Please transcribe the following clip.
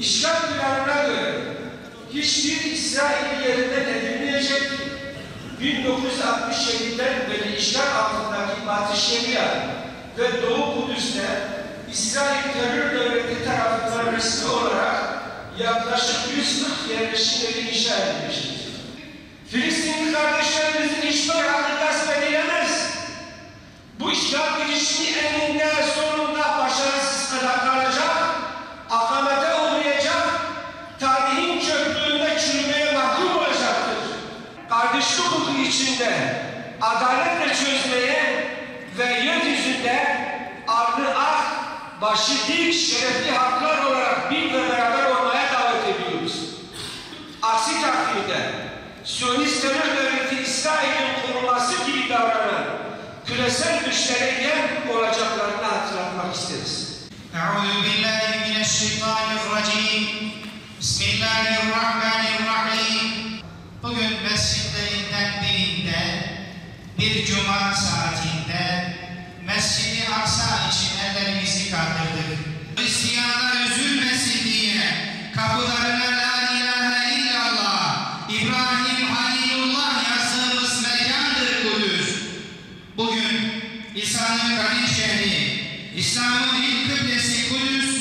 işgal planına göre hiçbir İsrail yerinden edilmeyecek, 1967'den beri işgal altındaki Batı Şeria ve Doğu Kudüs'te İsrail terör devleti tarafından resmi olarak yaklaşık 140 yerleşim yeri inşa edilmiştir. Filistinli kardeşlerimizin hiçbir hakkı gasp edilemez. Bu işgal girişimi eninde sonunda başarısız kalacak, akamete uğrayacak, tarihin çöplüğünde çürümeye mahkum olacaktır. Kardeşlik hukuku içinde adaletle çözmeye ve yeryüzünde alnı ak, başı dik, şerefli haklar olarak bir ve beraber olmaya davet ediyoruz. Aksi takdirde Siyonist terör devleti İsrail'in korunması gibi davranan küresel güçlere yem olacaklarını hatırlatmak isteriz. Euzubillahimineşşeytanirracim. Bismillahirrahmanirrahim. Bugün mescitlerinden birinde bir cuma saatinde Mescid-i Aksa için ellerimizi kaldırdık. Hristiyanlar üzülmesin diye kapılarına la ilahe illallah, İbrahim Halilullah yazdığımız mekandır Kudüs. Bugün İsa'nın kadim şehri, İslam'ın ilk kıblesi Kudüs